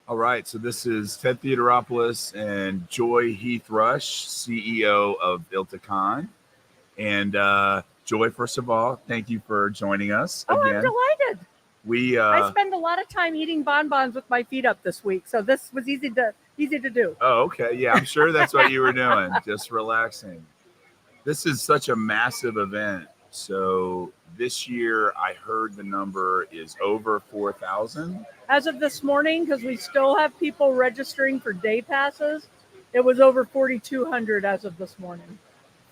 All right, so this is Ted Theodoropoulos and Joy Heath Rush, CEO of ILTACON. And Joy, first of all, thank you for joining us again. I'm delighted. I spend a lot of time eating bonbons with my feet up this week, so this was easy to do. Oh, okay. Yeah, I'm sure that's what you were doing, just relaxing. This is such a massive event. So this year, I heard the number is over 4,000. As of this morning, because we still have people registering for day passes, it was over 4,200 as of this morning.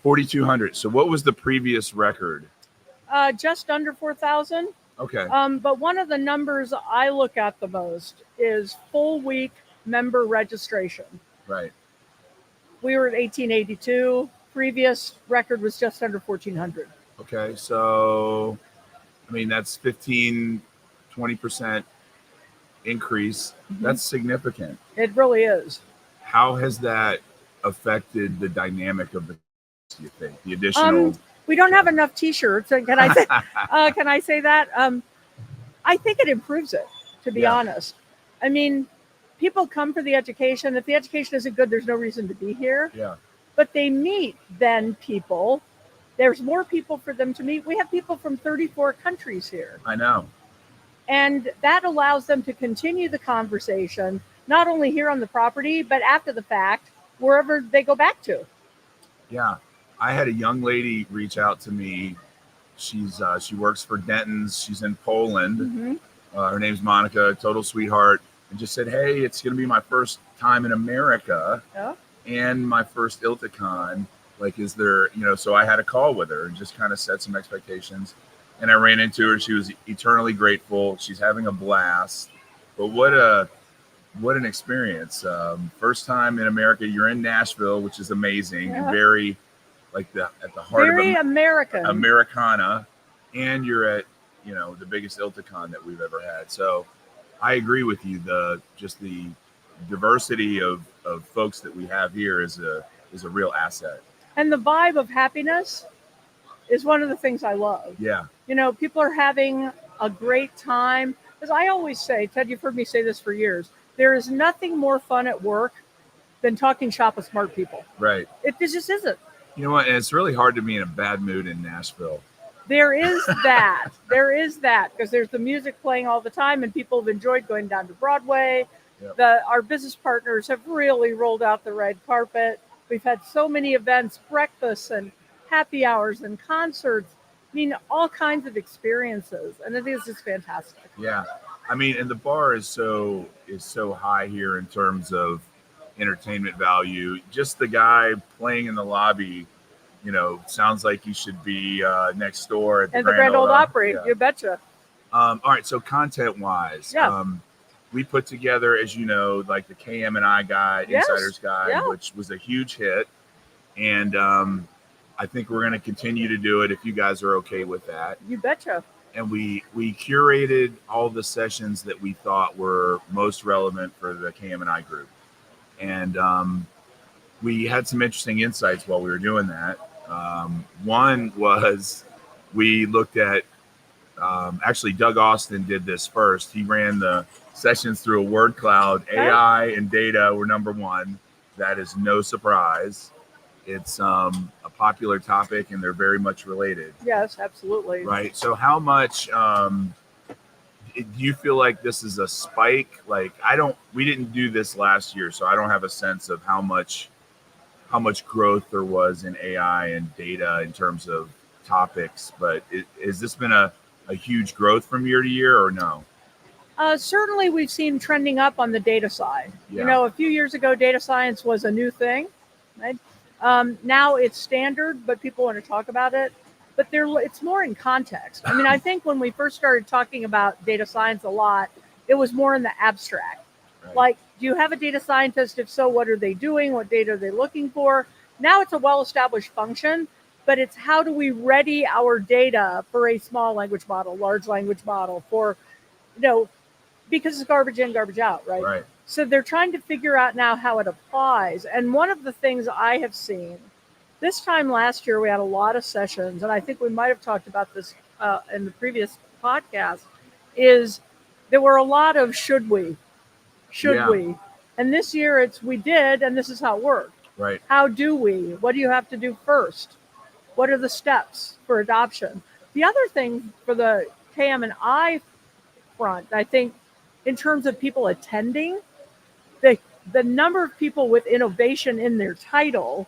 4,200. So what was the previous record? Just under 4,000. Okay. But one of the numbers I look at the most is full week member registration. Right. We were at 1,882. Previous record was just under 1,400. Okay. So, I mean, that's 15, 20% increase. Mm-hmm. That's significant. It really is. How has that affected the dynamic of the, do you think, the additional? We don't have enough T-shirts. And can I say, can I say that? I think it improves it, to be honest. I mean, people come for the education. If the education isn't good, there's no reason to be here. Yeah. But they meet then people. There's more people for them to meet. We have people from 34 countries here. I know. And that allows them to continue the conversation, not only here on the property, but after the fact, wherever they go back to. Yeah. I had a young lady reach out to me. She works for Denton's. She's in Poland. Mm-hmm. Her name's Monica, total sweetheart, and just said, hey, it's going to be my first time in America and my first ILTACON. Like, is there, so I had a call with her and just kind of set some expectations. And I ran into her. She was eternally grateful. She's having a blast. But what an experience. First time in America. You're in Nashville, which is amazing and very at the heart very of American. Americana. And you're at, the biggest ILTACON that we've ever had. So I agree with you. The diversity of folks that we have here is a real asset. And the vibe of happiness is one of the things I love. Yeah. People are having a great time. As I always say, Ted, you've heard me say this for years, there is nothing more fun at work than talking shop with smart people. Right. It just isn't. You know what? And it's really hard to be in a bad mood in Nashville. There is that. Because there's the music playing all the time and people have enjoyed going down to Broadway. Yep. Our business partners have really rolled out the red carpet. We've had so many events, breakfasts and happy hours and concerts. I mean, all kinds of experiences. And it is just fantastic. Yeah. I mean, and the bar is so high here in terms of entertainment value. Just the guy playing in the lobby, sounds like he should be next door at the Grand Ole Opry. Yeah. You betcha. All right. So content-wise, we put together, as you know, like the KM&I guide, Insider's Guide, which was a huge hit. And I think we're going to continue to do it if you guys are okay with that. You betcha. And we curated all the sessions that we thought were most relevant for the KM&I group. And we had some interesting insights while we were doing that. One was we looked at, actually Doug Austin did this first. He ran the sessions through a word cloud. AI and data were number one. That is no surprise. It's a popular topic and they're very much related. Yes, absolutely. Right. So how much do you feel like this is a spike? Like we didn't do this last year, so I don't have a sense of how much growth there was in AI and data in terms of topics, but has this been a huge growth from year to year or no? Certainly we've seen trending up on the data side. Yeah. A few years ago, data science was a new thing, right? Now it's standard, but people want to talk about it. But it's more in context. I mean, I think when we first started talking about data science a lot, it was more in the abstract. Right. Like, do you have a data scientist? If so, what are they doing? What data are they looking for? Now it's a well-established function, but it's how do we ready our data for a small language model, large language model, for, because it's garbage in, garbage out, right? Right. So they're trying to figure out now how it applies. And one of the things I have seen, this time last year, we had a lot of sessions, and I think we might have talked about this in the previous podcast, is there were a lot of should we. Should Yeah. we? And this year it's we did, and this is how it worked. Right. How do we? What do you have to do first? What are the steps for adoption? The other thing for the KM&I front, I think, in terms of people attending, the number of people with innovation in their title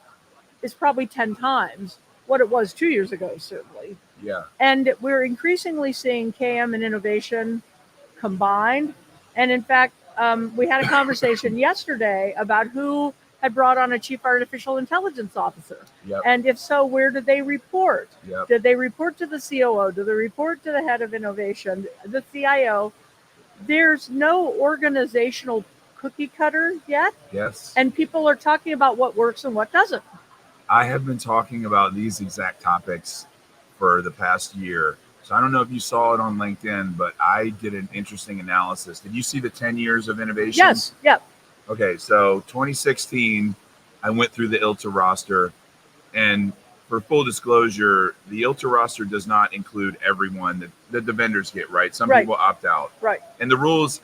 is probably 10 times what it was 2 years ago, certainly. Yeah. And we're increasingly seeing KM and innovation combined. And in fact, we had a conversation yesterday about who had brought on a chief artificial intelligence officer. Yep. And if so, where did they report? Yep. Did they report to the COO? Did they report to the head of innovation, the CIO? There's no organizational cookie cutter yet. Yes. And people are talking about what works and what doesn't. I have been talking about these exact topics for the past year. So I don't know if you saw it on LinkedIn, but I did an interesting analysis. Did you see the 10 years of innovation? Yes. Yep. Okay. So 2016, I went through the ILTA roster, and for full disclosure, the ILTA roster does not include everyone that the vendors get, right? Some Right. people opt out. Right. And the rules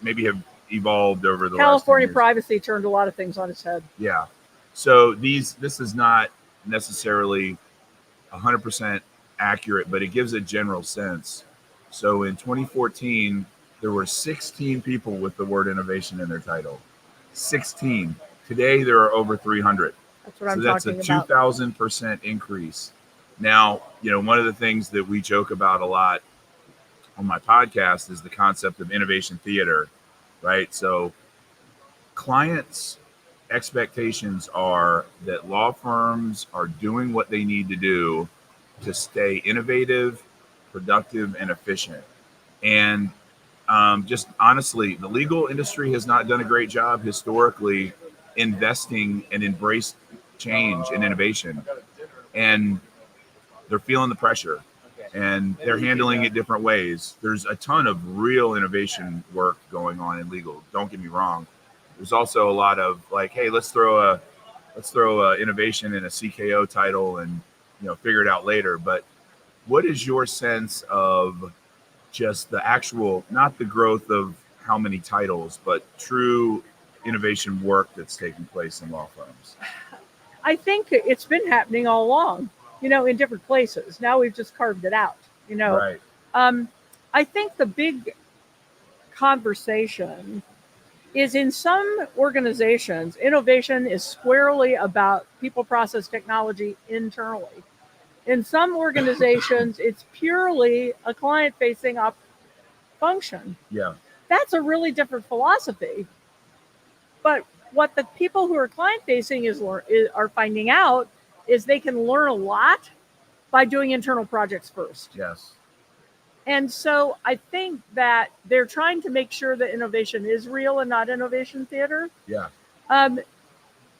maybe have evolved over the California last 10 years. privacy turned a lot of things on its head. Yeah. So this is not necessarily 100% accurate, but it gives a general sense. So in 2014, there were 16 people with the word innovation in their title. 16. Today, there are over 300. That's what I'm So that's talking a about. 2,000% increase. Now, one of the things that we joke about a lot on my podcast is the concept of innovation theater, right? So clients' expectations are that law firms are doing what they need to do to stay innovative, productive, and efficient. And just honestly, the legal industry has not done a great job historically investing and embrace change and innovation. And they're feeling the pressure and they're handling it different ways. There's a ton of real innovation work going on in legal. Don't get me wrong. There's also a lot of like, hey, let's throw a innovation in a CKO title and figure it out later. But what is your sense of just the actual, not the growth of how many titles, but true innovation work that's taking place in law firms? I think it's been happening all along, in different places. Now we've just carved it out, Right. I think the big conversation is in some organizations, innovation is squarely about people, process, technology internally. In some organizations, it's purely a client-facing function. Yeah. That's a really different philosophy. But what the people who are client-facing are finding out is they can learn a lot by doing internal projects first. Yes. And so I think that they're trying to make sure that innovation is real and not innovation theater. Yeah.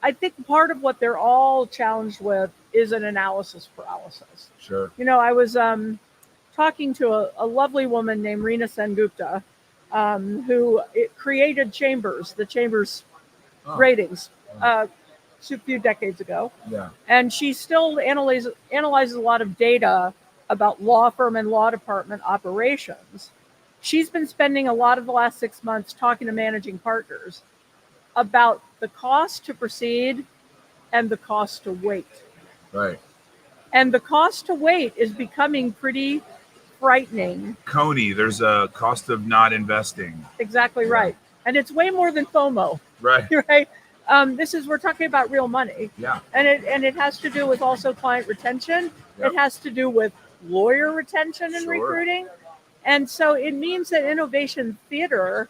I think part of what they're all challenged with is an analysis paralysis. Sure. I was talking to a lovely woman named Reena Sengupta, who created Chambers, the Chambers ratings, a few decades ago. Yeah. And she still analyzes a lot of data about law firm and law department operations. She's been spending a lot of the last 6 months talking to managing partners about the cost to proceed and the cost to wait. Right. And the cost to wait is becoming pretty frightening. Coney, there's a cost of not investing. Exactly right. And it's way more than FOMO. Right. Right. We're talking about real money. Yeah. And it has to do with also client retention. Yep. It has to do with lawyer retention and recruiting. And so it means that innovation theater,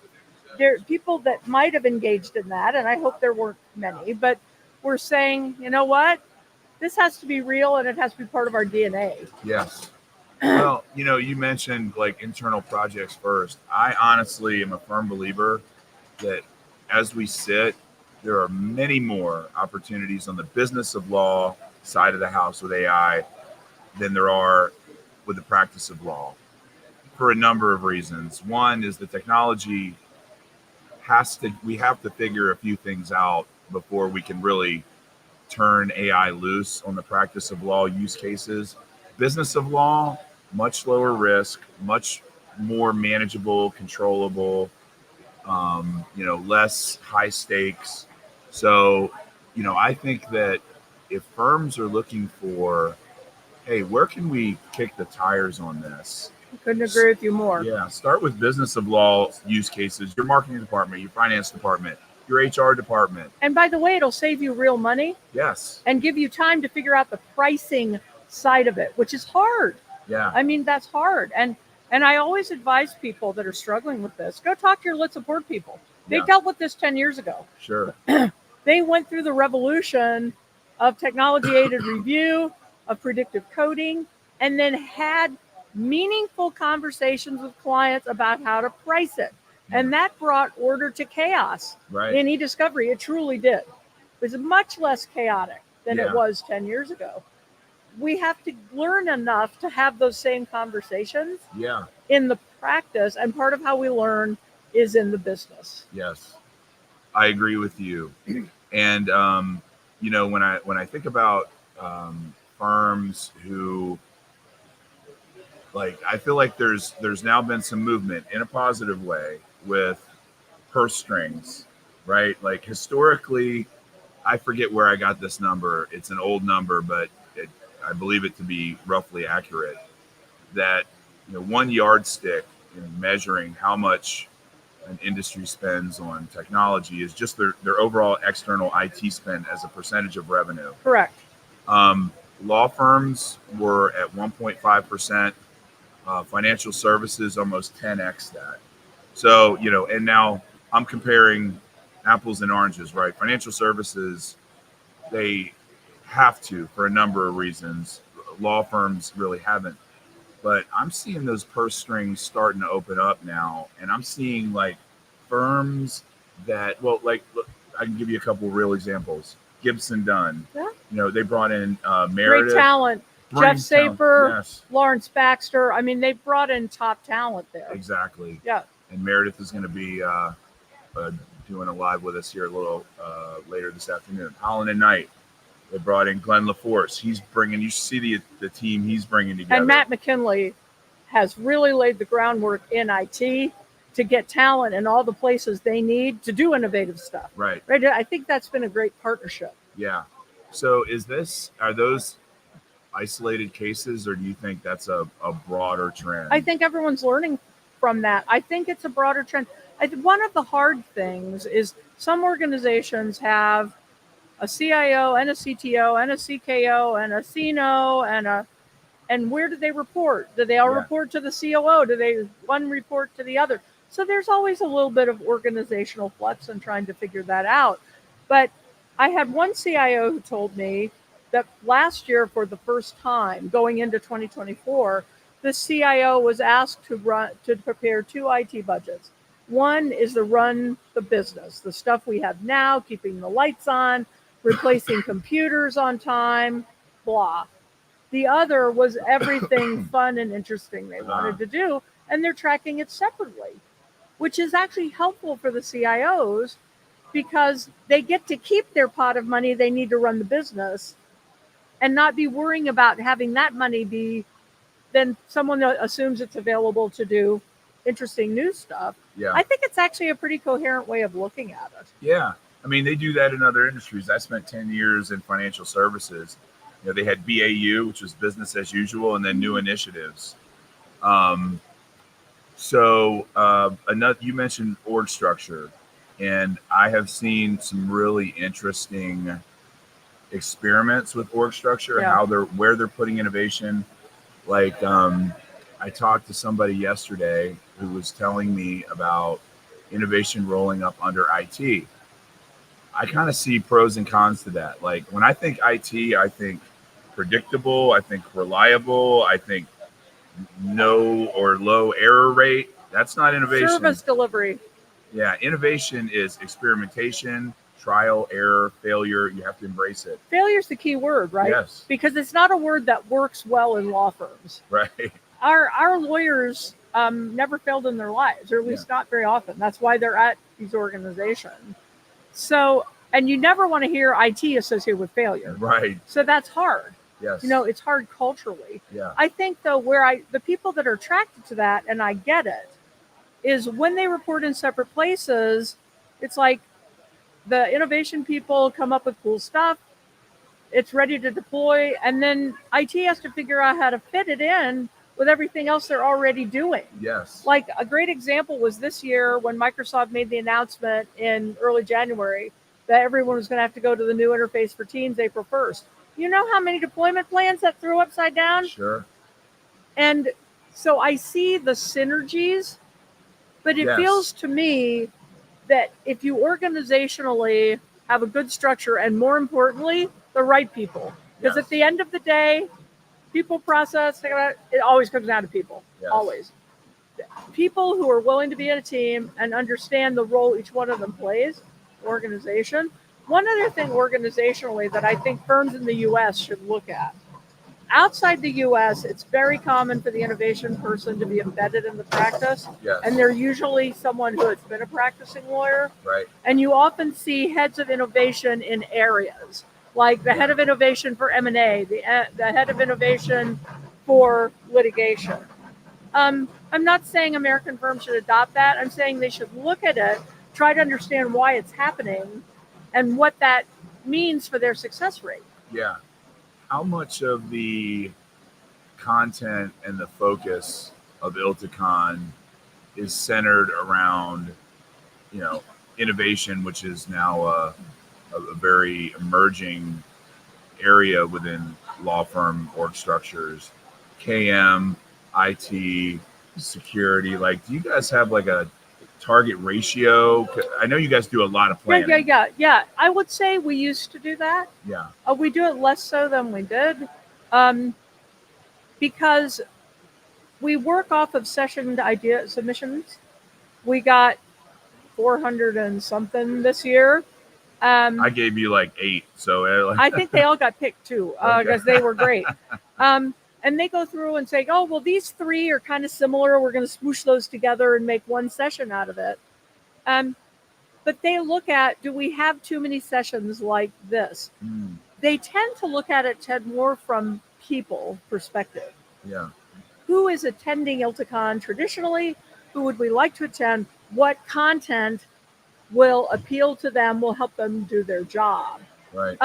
there are people that might have engaged in that, and I hope there weren't many, but we're saying, you know what? This has to be real and it has to be part of our DNA. Yes. Well, you mentioned like internal projects first. I honestly am a firm believer that as we sit, there are many more opportunities on the business of law side of the house with AI than there are with the practice of law for a number of reasons. One is the technology we have to figure a few things out before we can really turn AI loose on the practice of law use cases. Business of law, much lower risk, much more manageable, controllable. less high stakes. So, I think that if firms are looking for, hey, where can we kick the tires on this? Couldn't agree with you more. Yeah, start with business of law use cases, your marketing department, your finance department, your HR department. And by the way, it'll save you real money. Yes. And give you time to figure out the pricing side of it, which is hard. Yeah. I mean, that's hard. And I always advise people that are struggling with this, go talk to your lit support people. They dealt with this 10 years ago. Sure. They went through the revolution of technology-aided review, of predictive coding, and then had meaningful conversations with clients about how to price it. And that brought order to chaos in e-discovery. It truly did. It was much less chaotic than it was 10 years ago. We have to learn enough to have those same conversations in the practice. And part of how we learn is in the business. Yes, I agree with you. And, when I think about firms who, I feel like there's now been some movement in a positive way with purse strings, right? Like historically, I forget where I got this number. It's an old number, but I believe it to be roughly accurate, that one yardstick in measuring how much an industry spends on technology is just their overall external IT spend as a percentage of revenue. Correct. Law firms were at 1.5%, financial services almost 10x that. So, and now I'm comparing apples and oranges, right? Financial services, they have to for a number of reasons. Law firms really haven't. But I'm seeing those purse strings starting to open up now. And I'm seeing firms that, look, I can give you a couple of real examples. Gibson Dunn. Yeah. They brought in Meredith. Great talent. Jeff Saper, Lawrence Baxter. I mean, they brought in top talent there. Exactly. Yeah. And Meredith is going to be doing a live with us here a little later this afternoon. Holland and Knight. They brought in Glenn LaForce. He's bringing, you see the team he's bringing together. And Matt McKinley has really laid the groundwork in IT to get talent in all the places they need to do innovative stuff. Right. I think that's been a great partnership. Yeah. So are those isolated cases, or do you think that's a broader trend? I think everyone's learning from that. I think it's a broader trend. One of the hard things is some organizations have a CIO and a CTO and a CKO and a CNO and where do they report? Do they all report to the COO? Do they one report to the other? So there's always a little bit of organizational flux and trying to figure that out. But I had one CIO who told me that last year, for the first time going into 2024, the CIO was asked to prepare 2 IT budgets. One is to run the business, the stuff we have now, keeping the lights on, replacing computers on time, blah. The other was everything fun and interesting they wanted to do, and they're tracking it separately, which is actually helpful for the CIOs because they get to keep their pot of money they need to run the business and not be worrying about having that money be then someone assumes it's available to do interesting new stuff. Yeah. I think it's actually a pretty coherent way of looking at it. Yeah. I mean, they do that in other industries. I spent 10 years in financial services. They had BAU, which was business as usual, and then new initiatives. You mentioned org structure, and I have seen some really interesting experiments with org structure, where they're putting innovation. I talked to somebody yesterday who was telling me about innovation rolling up under IT. I kind of see pros and cons to that. When I think IT, I think predictable, I think reliable, I think no or low error rate. That's not innovation. Service delivery. Yeah, innovation is experimentation, trial, error, failure. You have to embrace it. Failure is the key word, right? Yes. Because it's not a word that works well in law firms. Right. Our lawyers never failed in their lives, or at least not very often. That's why they're at these organizations. So, and you never want to hear IT associated with failure. Right. So that's hard. Yes. It's hard culturally. Yeah. I think though, the people that are attracted to that, and I get it, is when they report in separate places, it's like the innovation people come up with cool stuff. It's ready to deploy, and then IT has to figure out how to fit it in with everything else they're already doing. Yes. Like a great example was this year when Microsoft made the announcement in early January that everyone was going to have to go to the new interface for Teams April 1st. You know how many deployment plans that threw upside down? Sure. And so I see the synergies, but it feels to me that if you organizationally have a good structure and more importantly, the right people, because at the end of the day, people process, it always comes down to people, always. People who are willing to be in a team and understand the role each one of them plays, organization. One other thing organizationally that I think firms in the US should look at. Outside the US, it's very common for the innovation person to be embedded in the practice. Yes. And they're usually someone who has been a practicing lawyer. Right. And you often see heads of innovation in areas, like the head of innovation for M&A, the head of innovation for litigation. I'm not saying American firms should adopt that. I'm saying they should look at it, try to understand why it's happening, and what that means for their success rate. Yeah. How much of the content and the focus of ILTACON is centered around, innovation, which is now a very emerging area within law firm org structures, KM, IT, security? Like, do you guys have like a target ratio? I know you guys do a lot of planning. Yeah. I would say we used to do that. Yeah. We do it less so than we did, because we work off of session idea submissions. We got 400 and something this year. I gave you like 8, so I think they all got picked too, because they were great. And they go through and say, oh, well, these 3 are kind of similar. We're going to smoosh those together and make one session out of it. But they look at, do we have too many sessions like this? They tend to look at it, Ted, more from people perspective. Yeah. Who is attending ILTACON traditionally? Who would we like to attend? What content will appeal to them, will help them do their job? Right.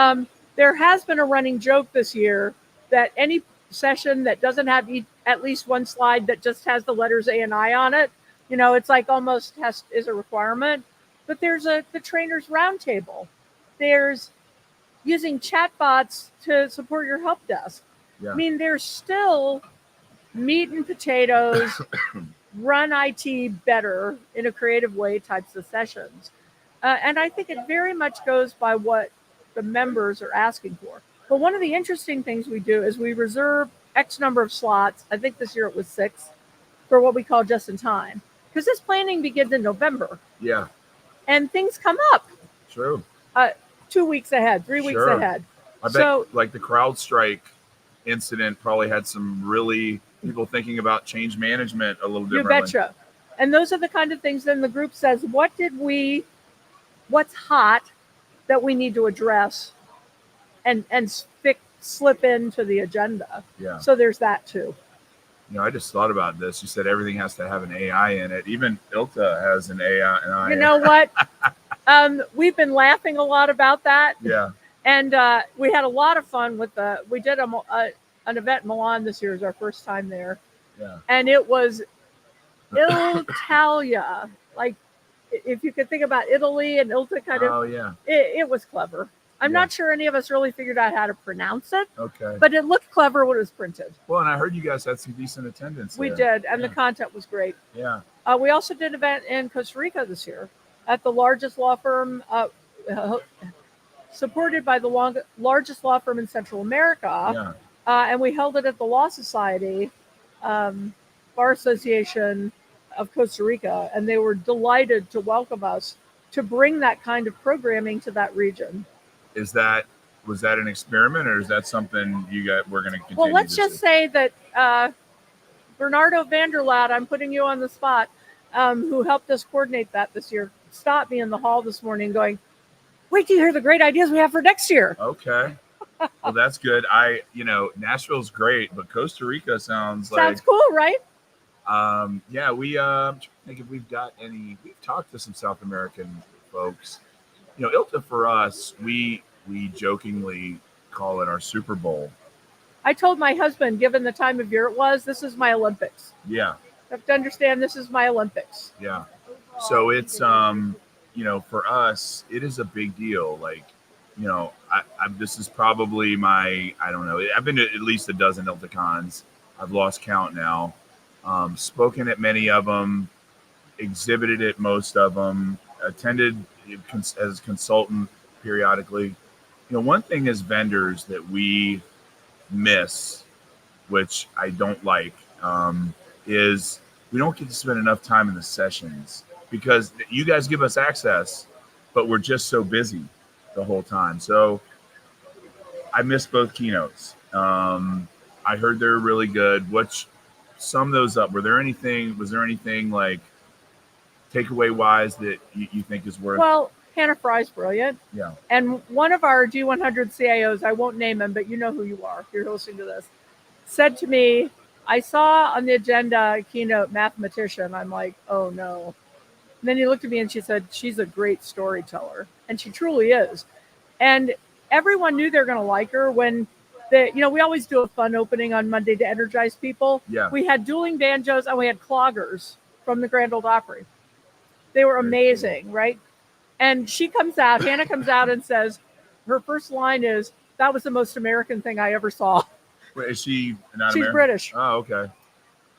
There has been a running joke this year that any session that doesn't have at least one slide that just has the letters A and I on it, it's like almost is a requirement. But there's the trainers roundtable. There's using chatbots to support your help desk. Yeah. I mean, there's still meat and potatoes, run IT better in a creative way types of sessions. And I think it very much goes by what the members are asking for. But one of the interesting things we do is we reserve X number of slots. I think this year it was 6 for what we call just in time. Because this planning begins in November. Yeah. And things come up. True. 2 weeks ahead, 3 weeks ahead. I bet like the CrowdStrike incident probably had some really people thinking about change management a little differently. You betcha. And those are the kind of things then the group says, what's hot that we need to address and slip into the agenda. Yeah. So there's that too. I just thought about this. You said everything has to have an AI in it. Even ILTA has an AI. You know what? We've been laughing a lot about that. Yeah. And we had a lot of fun with we did an event in Milan this year. It was our first time there. Yeah. And it was Italia. Like, if you could think about Italy and ILTA kind of. Oh, yeah. It was clever. I'm not sure any of us really figured out how to pronounce it. Okay. But it looked clever when it was printed. Well, and I heard you guys had some decent attendance. We did, and the content was great. Yeah. We also did an event in Costa Rica this year at the largest law firm, supported by the largest law firm in Central America. Yeah. And we held it at the Law Society, Bar Association of Costa Rica, and they were delighted to welcome us to bring that kind of programming to that region. Was that an experiment, or is that something we're going to continue? Well, let's just say that Bernardo Vanderlaat, I'm putting you on the spot, who helped us coordinate that this year, stopped me in the hall this morning going, wait till you hear the great ideas we have for next year. Okay. Well, that's good. Nashville's great, but Costa Rica sounds cool, right? Yeah, I'm trying to think if we've got any. We've talked to some South American folks. ILTA for us, we jokingly call it our Super Bowl. I told my husband, given the time of year it was, this is my Olympics. Yeah, You have to understand this is my Olympics. yeah. So it's for us, it is a big deal. Like, this is probably I don't know. I've been to at least a dozen ILTACONs. I've lost count now. Spoken at many of them, exhibited at most of them, attended as consultant periodically. One thing as vendors that we miss, which I don't like, is we don't get to spend enough time in the sessions because you guys give us access, but we're just so busy the whole time. So I missed both keynotes. I heard they're really good. Sum those up. Was there anything like takeaway wise that you think is worth? Well, Hannah Fry's brilliant. Yeah. And one of our G100 CIOs, I won't name him, but you know who you are if you're listening to this, said to me, I saw on the agenda keynote mathematician. I'm like, oh no. And then he looked at me and she said, she's a great storyteller. And she truly is. And everyone knew they're going to like her when we always do a fun opening on Monday to energize people. Yeah. We had dueling banjos and we had cloggers from the Grand Ole Opry. They were amazing, right? And Hannah comes out and says, her first line is, that was the most American thing I ever saw. Wait, is she not She's American? British. Oh, okay.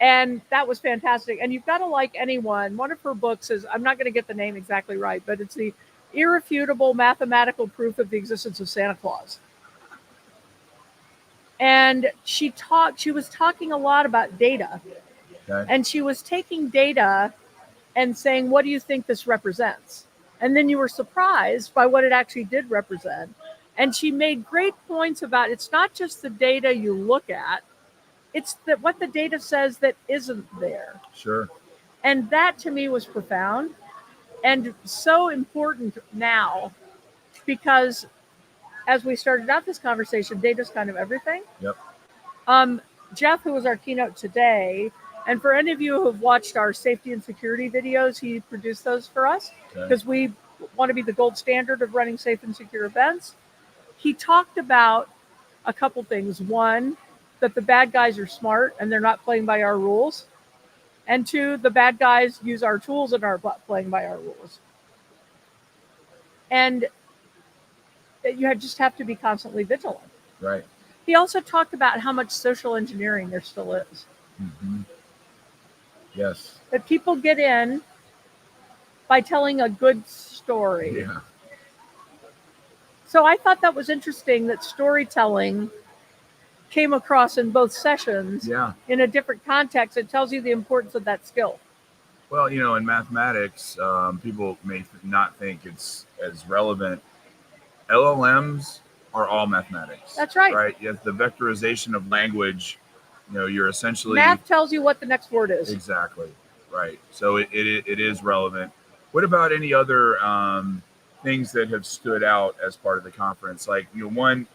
And that was fantastic. And you've got to like anyone. One of her books is, I'm not going to get the name exactly right, but it's the irrefutable mathematical proof of the existence of Santa Claus. And she was talking a lot about data. Okay. And she was taking data and saying, what do you think this represents? And then you were surprised by what it actually did represent. And she made great points about it's not just the data you look at, it's what the data says that isn't there. Sure. And that to me was profound and so important now because as we started out this conversation, data's kind of everything. Yep. Jeff, who was our keynote today, and for any of you who have watched our safety and security videos, he produced those for us because we want to be the gold standard of running safe and secure events. He talked about a couple things. One, that the bad guys are smart and they're not playing by our rules. And two, the bad guys use our tools and are playing by our rules. And you just have to be constantly vigilant. Right. He also talked about how much social engineering there still is. Mm-hmm. Yes. That people get in by telling a good story. Yeah. So I thought that was interesting that storytelling came across in both sessions in a different context. It tells you the importance of that skill. Well, in mathematics, people may not think it's as relevant. LLMs are all mathematics. That's right. Right. Yes, the vectorization of language. You're essentially math tells you what the next word is. Exactly. Right. So it is relevant. What about any other things that have stood out as part of the conference? Like, one,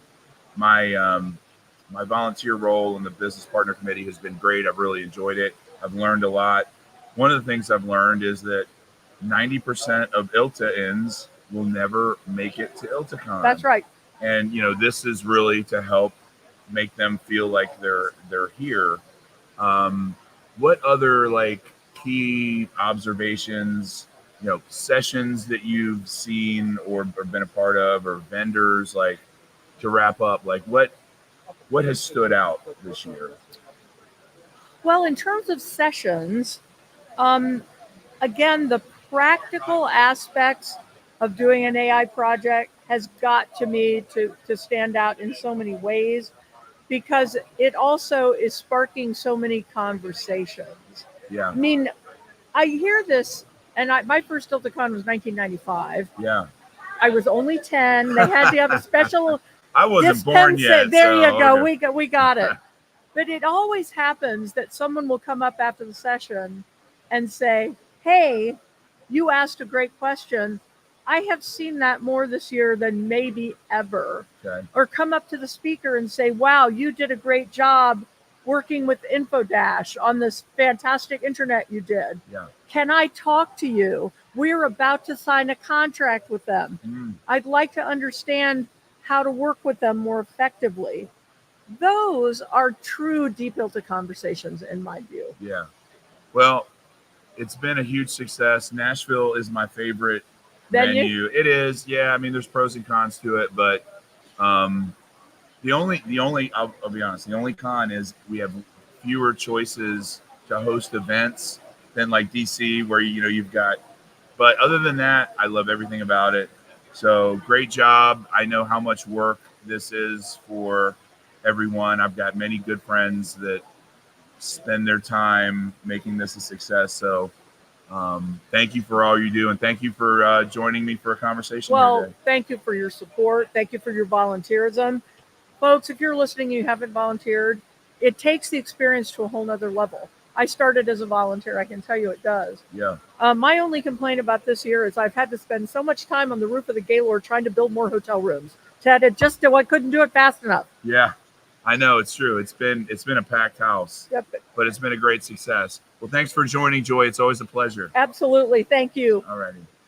my volunteer role in the business partner committee has been great. I've really enjoyed it. I've learned a lot. One of the things I've learned is that 90% of ILTA-ins will never make it to ILTACON. That's right. And, this is really to help make them feel like they're here. What other key observations, sessions that you've seen or been a part of, or vendors, to wrap up, what has stood out this year? Well, in terms of sessions, again, the practical aspects of doing an AI project has got to me to stand out in so many ways because it also is sparking so many conversations. Yeah. I mean, I hear this, and my first ILTACON was 1995. Yeah. I was only 10. They had to have a special I wasn't born yet. There you go. Okay. We got it. But it always happens that someone will come up after the session and say, hey, you asked a great question. I have seen that more this year than maybe ever. Okay. Or come up to the speaker and say, wow, you did a great job working with Infodash on this fantastic internet you did. Yeah. Can I talk to you? We're about to sign a contract with them. I'd like to understand how to work with them more effectively. Those are true deep ILTA conversations in my view. Yeah. Well, it's been a huge success. Nashville is my favorite venue. It is. Yeah. I mean, there's pros and cons to it, but the only I'll be honest, the only con is we have fewer choices to host events than like DC, where you've got. But other than that, I love everything about it. So great job. I know how much work this is for everyone. I've got many good friends that spend their time making this a success. So thank you for all you do, and thank you for joining me for a conversation here today. Thank you for your support. Thank you for your volunteerism. Folks, if you're listening and you haven't volunteered, it takes the experience to a whole nother level. I started as a volunteer. I can tell you it does. Yeah. My only complaint about this year is I've had to spend so much time on the roof of the Gaylord trying to build more hotel rooms. Ted, I couldn't do it fast enough. Yeah, I know, it's true. It's been a packed house. Yep. But it's been a great success. Well, thanks for joining, Joy. It's always a pleasure. Absolutely. Thank you. All righty.